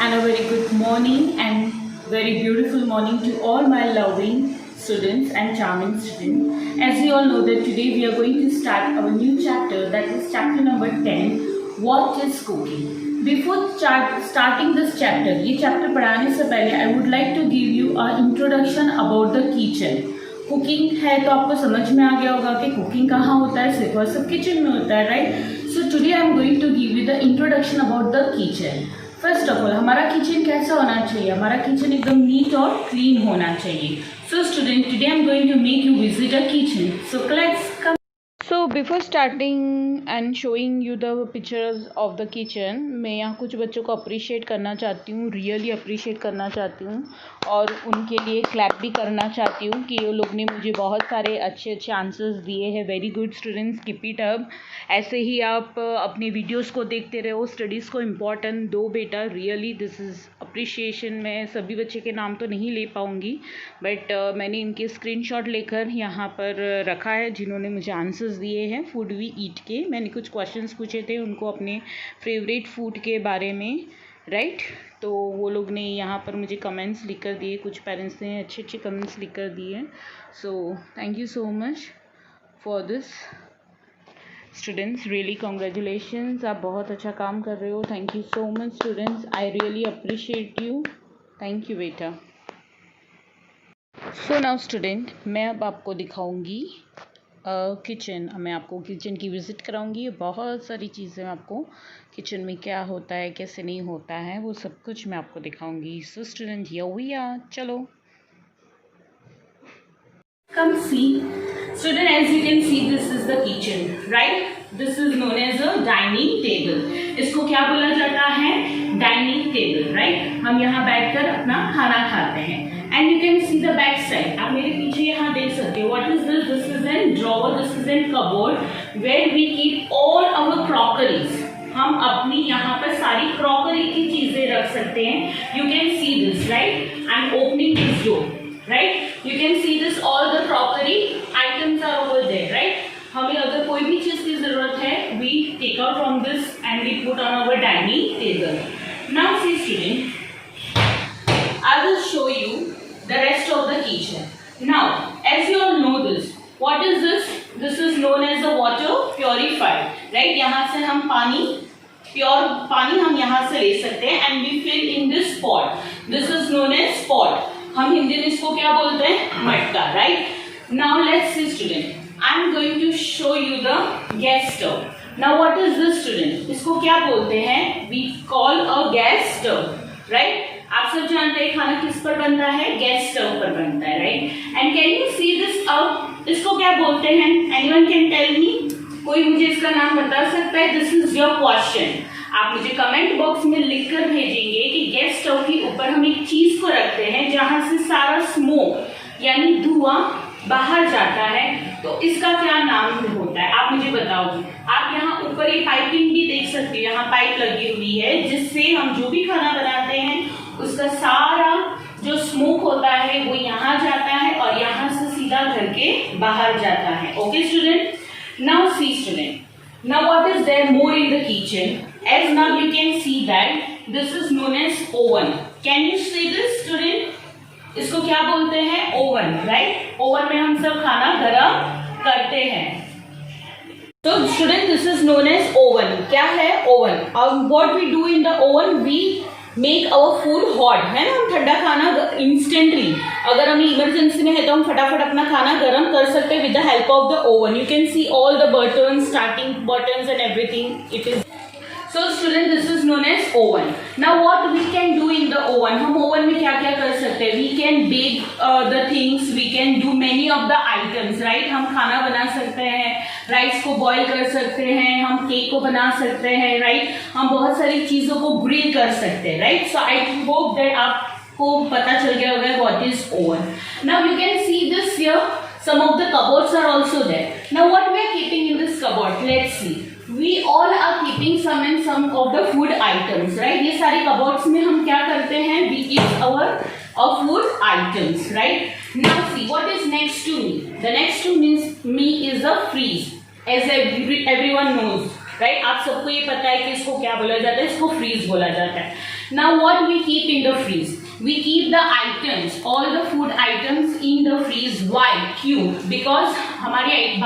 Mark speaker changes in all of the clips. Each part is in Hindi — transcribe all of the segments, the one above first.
Speaker 1: and a very good morning and very beautiful morning to all my loving students and charming students. As you all know that today we are going to start our new chapter, that is chapter number 10, what is cooking. Before starting this chapter, ये chapter पढ़ाने से पहले I would like to give you an introduction about the kitchen. Cooking है तो आपको समझ में आ गया होगा कि कुकिंग कहाँ होता है, सिर्फ और सिर्फ किचन में होता है, right. So today I am going to give you the introduction about the kitchen. First of all हमारा किचन कैसा होना चाहिए, हमारा किचन एकदम नीट और क्लीन होना चाहिए. So student, today I am going to make you visit a kitchen. So let's come. So before starting and showing you the pictures of the kitchen, मैं यहाँ कुछ बच्चों को अप्रिशिएट करना चाहती हूँ, रियली अप्रिशिएट करना चाहती हूँ और उनके लिए क्लैप भी करना चाहती हूँ कि ये लोग ने मुझे बहुत सारे अच्छे अच्छे आंसर्स दिए हैं. Very good students, keep it up. ऐसे ही आप अपने वीडियोस को देखते रहो, स्टडीज़ को इम्पोर्टेंट दो बेटा. Really this is appreciation. मैं सभी बच्चे के नाम तो नहीं ले पाऊँगी बट मैंने इनके स्क्रीनशॉट लेकर यहाँ पर रखा है जिन्होंने मुझे आंसर्स दिए हैं फूड वी ईट के. मैंने कुछ क्वेश्चंस पूछे थे उनको अपने फेवरेट फूड के बारे में, राइट. तो वो लोग ने यहाँ पर मुझे कमेंट्स लिख कर दिए, कुछ पेरेंट्स ने अच्छे अच्छे कमेंट्स लिख कर दिए. So thank you so much for this students. Really congratulations, आप बहुत अच्छा काम कर रहे हो. Thank you so much students, I really appreciate you. Thank you बेटा. सो नाउ स्टूडेंट, मैं अब आपको दिखाऊंगी किचन. मैं आपको किचन की विज़िट कराऊंगी. बहुत सारी चीज़ें आपको किचन में क्या होता है, कैसे नहीं होता है, वो सब कुछ मैं आपको दिखाऊंगी. So student, here we are. चलो come see. Student, as you can see, this is the kitchen, right? This is known as a dining table. इसको क्या बोला जाता है? Dining table, right. हम यहाँ बैठकर अपना खाना खाते हैं. And you can see the back side. आप मेरे पीछे यहाँ देख सकते हो. What is this? This is an drawer, this is an cupboard where we keep all our crockeries. हम अपनी यहाँ पर सारी क्रॉकरी की चीजें रख सकते हैं. You can see this, right. I am opening this door, right? You can see this, all the crockery items are over there, right? हमें अगर कोई भी चीज की जरूरत है, we take out from this and we put on our dining table. Now see student, I will show you the rest of the kitchen. Now, as you all know this, what is this? This is known as the water purifier, right? यहाँ से हम पानी, प्योर पानी हम यहाँ से ले सकते हैं and we fill in this pot. This is known as pot. हम हिंदी में इसको क्या बोलते हैं? मटका, right. Now let's see student, I am going to show you the gas stove. Now what is this student? इसको क्या बोलते हैं? We call a gas stove, right. आप सब जानते हैं खाना किस पर बनता है? गैस स्टोव पर बनता है, right. And can you see this अब? इसको क्या बोलते हैं? Anyone can tell me? कोई मुझे इसका नाम बता सकता है? This is your question. आप मुझे कमेंट बॉक्स में लिखकर भेजेंगे कि गैस स्टोव के ऊपर हम एक चीज को रखते हैं जहां से सारा स्मोक यानी धुआं बाहर जाता है, तो इसका क्या नाम होता है? आप मुझे बताओगे. आप यहाँ ऊपर ये पाइपिंग भी देख सकते हो, यहाँ पाइप लगी हुई है जिससे हम जो भी खाना बनाते हैं उसका सारा जो स्मोक होता है वो यहाँ जाता है और यहाँ से सीधा घर के बाहर जाता है. Okay student. Now see student, now what is there more in the kitchen? As now you can see that this is known as oven. Can you see this student? इसको क्या बोलते हैं? Oven, right. ओवन में हम सब खाना गरम करते हैं. तो student, this is known as oven. क्या है oven? What we do in the oven, we make our food hot, है ना. हम ठंडा खाना इंस्टेंटली, अगर हमें इमरजेंसी में है तो हम फटाफट अपना खाना गर्म कर सकते हैं with the help of the oven. You can see all the button, starting buttons and everything. It is so student, this is known as oven. Now what we can do in the oven? हम ओवन में क्या क्या कर सकते हैं? We can bake the things, we can do many of the items, right? हम खाना बना सकते हैं, राइस को बॉईल कर सकते हैं, हम केक को बना सकते हैं, राइट. हम बहुत सारी चीजों को ग्रिल कर सकते हैं, right. So I hope that आपको पता चल गया होगा what is oven. Now you can see this here, some of the cupboards are also there. Now what we are keeping in this cupboard? Let's see. We all are keeping some of the food items, right? ये सारी cupboards में हम क्या करते हैं? We keep our food items, right? Now see what is next to me. The next to me is a freeze, as everyone knows, right. आप सबको ये पता है कि इसको क्या बोला जाता है? इसको फ्रीज बोला जाता है. Now what we keep in the freeze? We keep the items, all the food items in the freeze. Why? क्यों? Because हमारी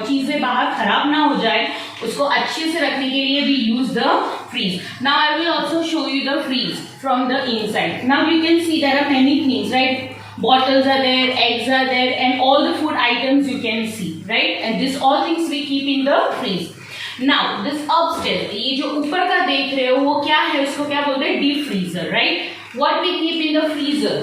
Speaker 1: चीजें बाहर खराब ना हो जाए, उसको अच्छे से रखने के लिए we use the freeze. Now I will also show you the freeze from the inside. Now you can see there are many things, right? Bottles are there, eggs are there, and all the food items you can see, right? And this all things we keep in the freeze. Now this upstairs, ये जो ऊपर का देख रहे हो वो क्या है, उसको क्या बोलते हैं? Deep freezer, right? What we keep in the freezer?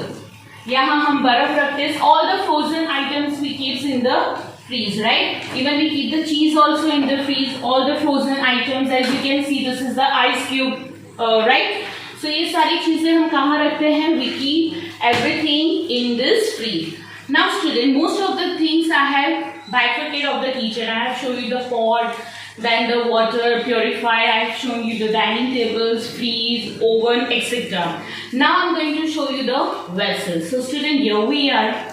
Speaker 1: यहाँ हम बर्फ रखते हैं. All the frozen items we keep in the freeze, right? Even we keep the cheese also in the freeze. All the frozen items, as you can see, this is the ice cube, right? So ये सारी चीजें हम कहाँ रखते हैं? We keep everything in this freeze. Now student, most of the things I have bifurcated of the kitchen. I have shown you the pot, then the water purifier, I have shown you the dining tables, freeze, oven, etc. Now I am going to show you the vessels. So student, here we are.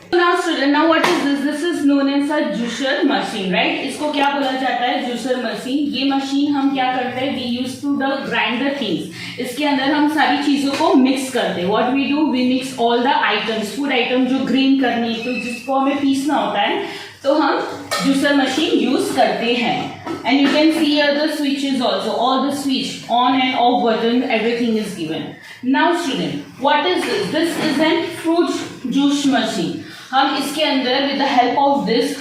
Speaker 1: So now student, now what is this? This is known as a juicer machine, right? इसको क्या बोला जाता है? juicer machine. ये मशीन हम क्या करते हैं? We use to the grind the things. इसके अंदर हम सारी चीजों को मिक्स करते हैं. What we do? We mix all the items, food item जो ग्रीन करनी है, तो जिसको हमें पीसना होता है, तो हम juicer machine use करते हैं. And you can see here the switches also. All the switch on and off button, everything is given. Now student, what is this? This is a fruit juice machine. हम इसके अंदर with the help of this,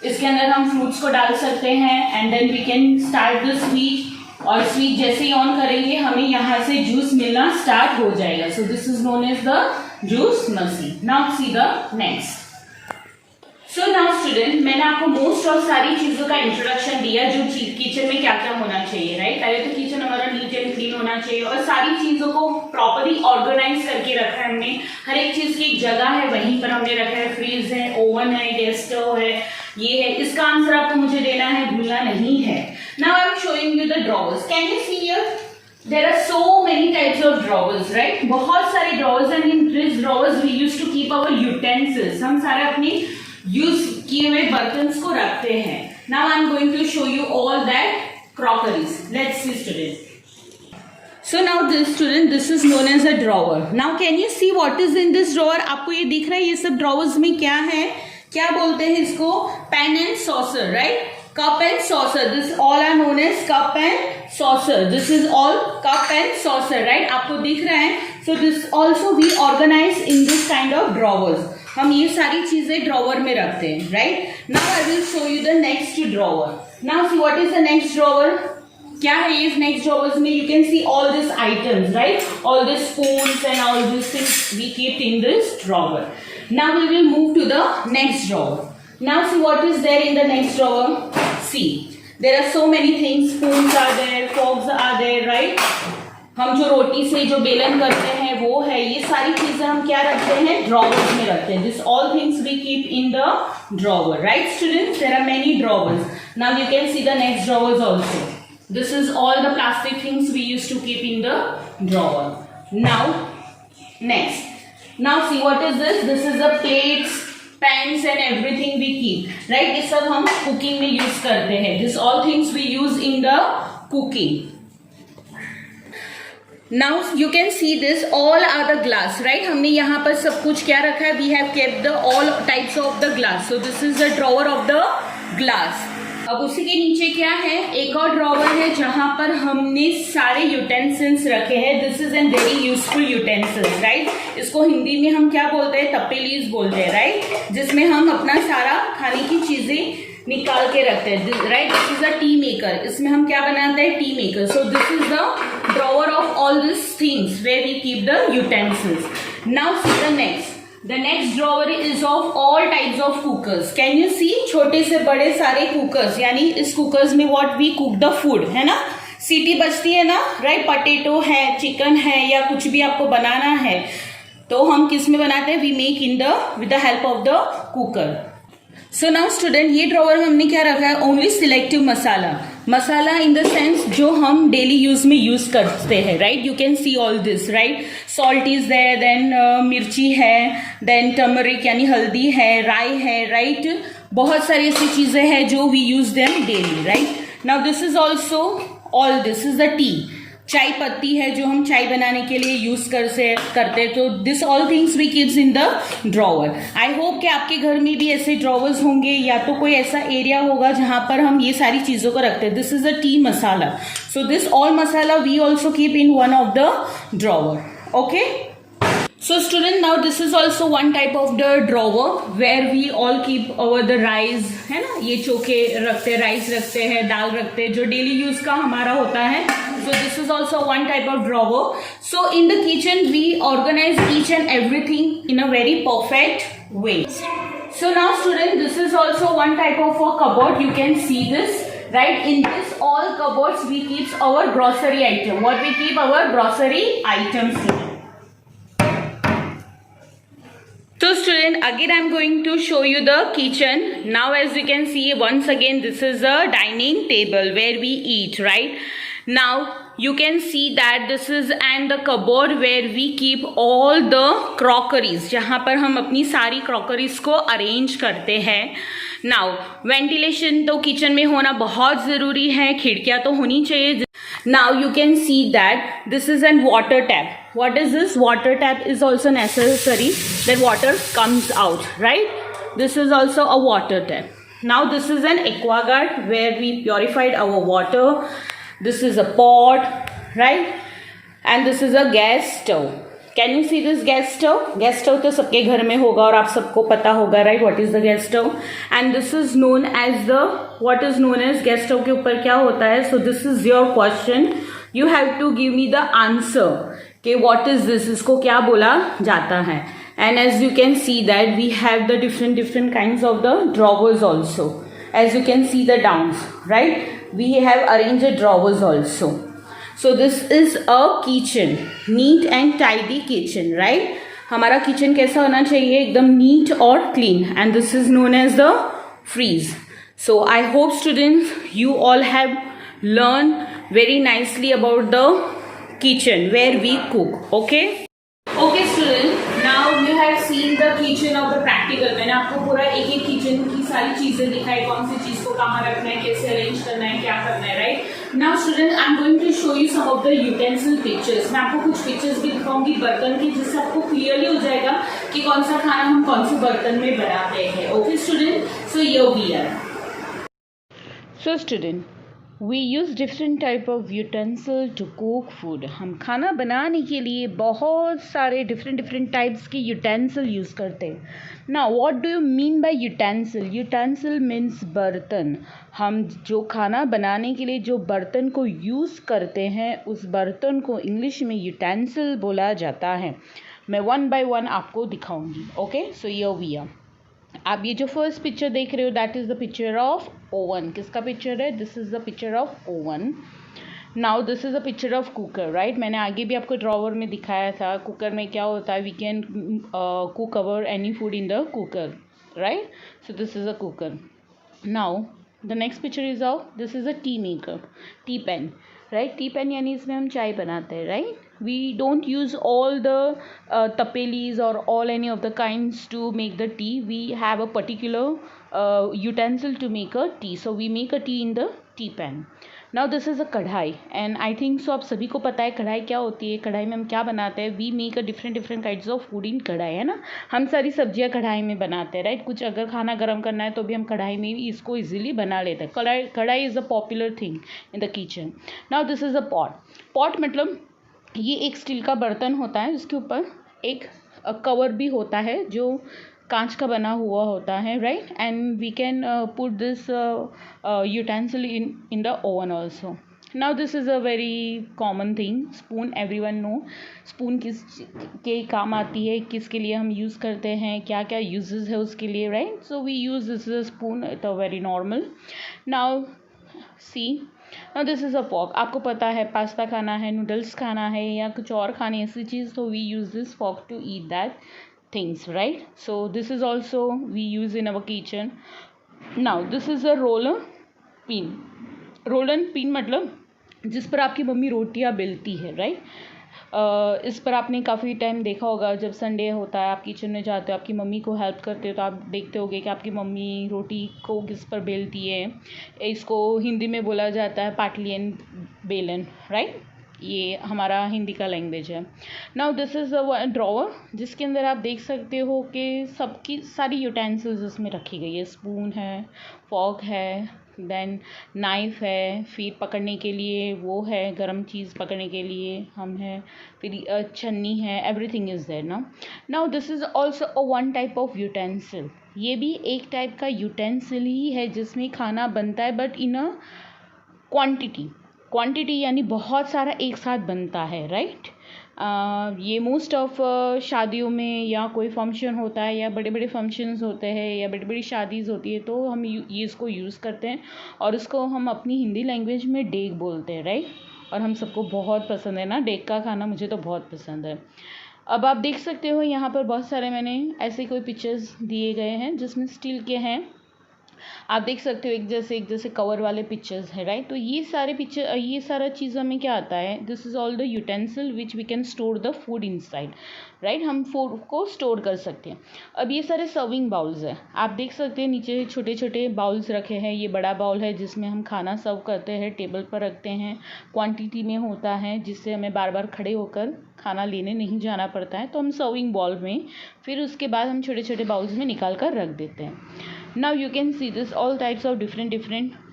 Speaker 1: इसके अंदर हम फ्रूट्स को डाल सकते हैं and then we can start the switch, और स्विच जैसे ही ऑन करेंगे हमें यहाँ से जूस मिलना स्टार्ट हो जाएगा. So this is known as the juice machine. Now see the next. So now student, मैंने आपको मोस्ट ऑफ सारी चीजों का इंट्रोडक्शन दिया जो किचन में क्या क्या होना चाहिए, राइट? पहले तो किचन हमारा नीट एंड क्लीन होना चाहिए और सारी चीजों को प्रॉपरली ऑर्गेनाइज करके रखा है हमने. हर एक चीज की एक जगह है, वहीं पर हमने रखा है. फ्रीज है, ओवन है, गैस स्टोव है, ये है. इसका आंसर आपको मुझे देना है, भूलना नहीं है. Now I am showing you the drawers. Can you see here? There are so many types of drawers, right? बहुत सारे drawers and in these drawers we used to keep our utensils. हम सारे अपनी यूज किए हुए बर्तन को रखते हैं. Now I am going to show you all that crockeries. Let's see student. So now this student, this is known as a drawer. Now can you see what is in this drawer? आपको ये दिख रहा है ये सब drawers में क्या है? क्या बोलते हैं इसको? Pan and saucer, right? Cup and saucer. This all are known as cup and saucer. This is all cup and saucer, right? आपको दिख रहा है? So this also we organize in this kind of drawers. हम ये सारी चीजें ड्रॉवर में रखते हैं, right? Now I will show you the next drawer. Now see what is the next drawer. क्या है ये नेक्स्ट ड्रॉवर्स में? You can see all this items, right? All this spoons and all this things we keep in this drawer. Now we will move to the next drawer. Now see what is there in the next drawer. See there are so many things. Spoons are there, forks are there, right? हम जो रोटी से जो बेलन करते हैं वो है. ये सारी चीजें हम क्या रखते हैं? ड्रॉवर्स में रखते हैं. This all things we keep in the drawer, right students? There are many drawers. Now you can see the next drawers also. This is all the plastic things we use to keep in the drawer. Now next, now see what is this. This is the plates, pans and everything we keep, right? ये सब हम कुकिंग में यूज करते हैं. This all things we use in the cooking. Now you can see this all are the glass, right? हमने यहाँ पर सब कुछ क्या रखा है? We have kept the all types of the glass. So this is the drawer of the glass. अब उसी के नीचे क्या है? एक और ड्रॉवर है जहां पर हमने सारे यूटेंसिल्स रखे हैं. This is N very useful utensils, right? इसको हिंदी में हम क्या बोलते हैं? तपेलीज बोलते हैं, राइट? जिसमें हम अपना सारा खाने की चीजें निकाल के रखते हैं, right? This is a tea maker. इसमें हम क्या बनाते हैं? Tea maker. So this is the drawer of all this things where we keep the utensils. Now see the next. The next drawer is of all types of cookers. Can you see? छोटे से बड़े सारे कुकर्स, यानी इस कुकर्स में what we cook the food, है ना? सीटी बजती है ना, राइट? पटेटो है, चिकन है, या कुछ भी आपको बनाना है तो हम किस में बनाते हैं? We make in the with the help of the cooker. So now student, ये ड्रॉवर में हमने क्या रखा है? Only selective masala. Masala in the sense जो हम डेली यूज में यूज करते हैं, right? You can see all this, right? Salt is there, then मिर्ची है, देन टर्मरिक यानी हल्दी है, राई है, राइट? बहुत सारी ऐसी चीजें हैं जो we use them daily, right? Now this is also all this is the tea. चाय पत्ती है जो हम चाय बनाने के लिए यूज करते, तो this all things we keeps in the drawer. I hope कि आपके घर में भी ऐसे ड्रॉवर्स होंगे या तो कोई ऐसा एरिया होगा जहां पर हम ये सारी चीजों को रखते हैं। This is a tea masala, so this all masala we also keep in one of the drawer. Okay, so student, now this is also one type of the drawer where we all keep our the rice, है ना, ये चोखे रखते हैं, राइस रखते हैं, दाल रखते हैं, जो डेली यूज का हमारा होता है। so this is also one type of drawer. so in the kitchen we organize each and everything in a very perfect way. so now student, this is also one type of a cupboard. You can see this, right? In this all cupboards we keep our grocery item. What we keep? Our grocery items, student. So student, again I am going to show you the kitchen. Now as you can see, once again this is a dining table where we eat, right? Now you can see that this is and the cupboard where we keep all the crockeries, जहाँ पर हम अपनी सारी crockeries को arrange करते हैं। Now ventilation तो kitchen में होना बहुत ज़रूरी है, खिड़कियाँ तो होनी चाहिए। Now you can see that this is an water tap. What is this? Water tap is also necessary that water comes out, right? This is also a water tap. Now this is an aquaguard where we purified our water. This is a pot, right? And this is a gas stove. Can you see this gas stove? Gas stove तो सबके घर में होगा और आप सबको पता होगा, right? What is the gas stove? And this is known as the, what is known as gas stove के ऊपर क्या होता है? So this is your question. You have to give me the answer. कि what is this? इसको क्या बोला जाता है? And as you can see that we have the different kinds of the drawers also. As you can see the downs, right? We have arranged the drawers also. So this is a kitchen, neat and tidy kitchen, right? हमारा kitchen कैसा होना चाहिए? एकदम neat और clean. And this is known as the freeze. So I hope students you all have learned very nicely about the kitchen where we cook. Okay? Okay student, now you have seen the kitchen of the practical. मैंने आपको पूरा एक एक किचन की सारी चीजें दिखाई, कौन सी चीज को कहाँ रखना है, कैसे अरेंज करना है, क्या करना है, right? Now student, I am going to show you some of the utensil pictures. मैं आपको कुछ पिक्चर्स भी दिखाऊंगी बर्तन की, जिससे आपको क्लियरली हो जाएगा कि कौन सा खाना हम कौन से बर्तन में बनाते हैं. Okay student, so here we are. So student, We use different type of utensil to cook food. हम खाना बनाने के लिए बहुत सारे different types की utensil use करते हैं. Now what do you mean by utensil? Utensil means बर्तन. हम जो खाना बनाने के लिए जो बर्तन को यूज़ करते हैं उस बर्तन को इंग्लिश में utensil बोला जाता है. मैं one by one आपको दिखाऊंगी. Okay, so here we are. आप ये जो फर्स्ट पिक्चर देख रहे हो that is the picture of oven. किसका पिक्चर है? This is the picture of oven. Now this is the picture of cooker, right? मैंने आगे भी आपको ड्रॉवर में दिखाया था कुकर में क्या होता है. We can cook our any food in the cooker, right? So this is a cooker. Now the next picture is of, this is a tea maker, tea pan, right? Tea pan यानी इसमें हम चाय बनाते हैं, right? We don't use all the tapelis or all any of the kinds to make the tea. We have a particular utensil to make a tea. So we make a tea in the tea pan. Now this is a कढ़ाई and I think so आप सभी को पता है कढ़ाई क्या होती है. कढ़ाई में हम क्या बनाते हैं? We make a different kinds of food in कढ़ाई, है ना? हम सारी सब्जियां कढ़ाई में बनाते हैं, राइट? कुछ अगर खाना गर्म करना है तो भी हम कढ़ाई में ही इसको इजीली बना लेते हैं. कढ़ाई is a popular thing in the kitchen. Now this is a pot. Pot मतलब ये एक स्टील का बर्तन होता है जिसके ऊपर एक कवर भी होता है जो कांच का बना हुआ होता है, right? And we can put this utensil in the oven also. Now this is a very common thing. Spoon, everyone know spoon किस के काम आती है, किसके लिए हम यूज़ करते हैं, क्या क्या यूजेस है उसके लिए, right? So we use this spoon, it a very normal. Now see, now this is a fork. आपको पता है पास्ता खाना है, नूडल्स खाना है या कुछ और खाने ऐसी चीज़, तो we use this fork to eat that things, right? So this is also we use in our kitchen. Now this is a roller pin. Roller pin मतलब जिस पर आपकी मम्मी रोटियां बेलती है, राइट? इस पर आपने काफ़ी टाइम देखा होगा जब संडे होता है आप किचन में जाते हो, आपकी मम्मी को हेल्प करते हो तो आप देखते होगे कि आपकी मम्मी रोटी को किस पर बेलती है. इसको हिंदी में बोला जाता है पाटलियन बेलन, राइट? ये हमारा हिंदी का लैंग्वेज है। Now this is a drawer जिसके अंदर आप देख सकते हो कि सबकी सारी यूटेंसिल्स इसमें रखी गई है। स्पून है, फॉक है, देन नाइफ़ है, फिर पकड़ने के लिए वो है, गरम चीज़ पकड़ने के लिए हम है, फिर छन्नी है, एवरीथिंग इज़ देयर ना। Now this is also a one type of utensil. ये भी एक टाइप का यूटेंसिल ही है जिसमें खाना बनता है, बट इन अ क्वांटिटी यानी बहुत सारा एक साथ बनता है, राइट। ये मोस्ट ऑफ शादियों में या कोई फंक्शन होता है या बड़े बड़े फंक्शंस होते हैं या बड़ी बड़ी शादीज़ होती है तो हम ये इसको यूज़ करते हैं और इसको हम अपनी हिंदी लैंग्वेज में डेग बोलते हैं, राइट। और हम सबको बहुत पसंद है ना डेग का खाना, मुझे तो बहुत पसंद है। अब आप देख सकते हो यहाँ पर बहुत सारे मैंने ऐसे कोई पिक्चर्स दिए गए हैं जिसमें स्टील के हैं। आप देख सकते हो एक जैसे कवर वाले पिक्चर्स है, राइट। तो ये सारे पिक्चर, ये सारा चीज़ हमें क्या आता है, this is all the utensil which we can store the food inside, right. हम फूड को स्टोर कर सकते हैं। अब ये सारे सर्विंग बाउल्स है, आप देख सकते हैं नीचे छोटे छोटे बाउल्स रखे हैं। ये बड़ा बाउल है जिसमें हम खाना सर्व करते हैं, टेबल पर रखते हैं, क्वांटिटी में होता है जिससे हमें बार बार खड़े होकर खाना लेने नहीं जाना पड़ता है। तो हम सर्विंग बाउल में फिर उसके बाद हम छोटे छोटे बाउल्स में निकाल कर रख देते हैं। Now you can see this all types of different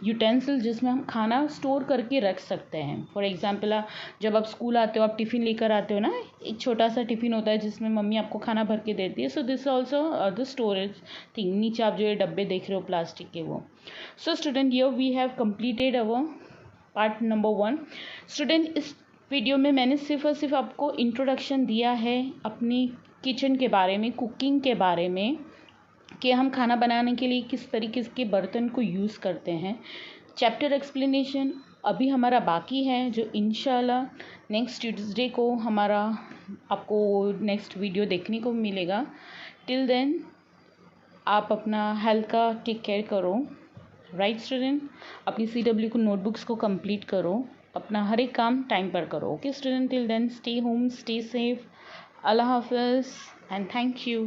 Speaker 1: utensil जिसमें हम खाना स्टोर करके रख सकते हैं। फॉर एग्जाम्पल जब आप स्कूल आते हो, आप टिफ़िन लेकर आते हो ना, एक छोटा सा टिफ़िन होता है जिसमें मम्मी आपको खाना भर के देती है। So this also the storage thing. नीचे आप जो ये डब्बे देख रहे हो प्लास्टिक के वो। So student here we have completed our part number 1। Student इस वीडियो में मैंने सिर्फ और सिर्फ आपको इंट्रोडक्शन दिया है अपनी किचन के बारे में, कुकिंग के बारे में, कि हम खाना बनाने के लिए किस तरीके के बर्तन को यूज़ करते हैं। चैप्टर एक्सप्लेनेशन अभी हमारा बाकी है, जो इंशाल्लाह नेक्स्ट ट्यूसडे को हमारा आपको नेक्स्ट वीडियो देखने को मिलेगा। टिल देन आप अपना हेल्थ का टेक केयर करो, राइट स्टूडेंट। अपनी CW को नोटबुक्स को कंप्लीट करो, अपना हर एक काम टाइम पर करो। Okay student, till then stay home, stay safe, अल्लाह हाफिज़ एंड थैंक यू।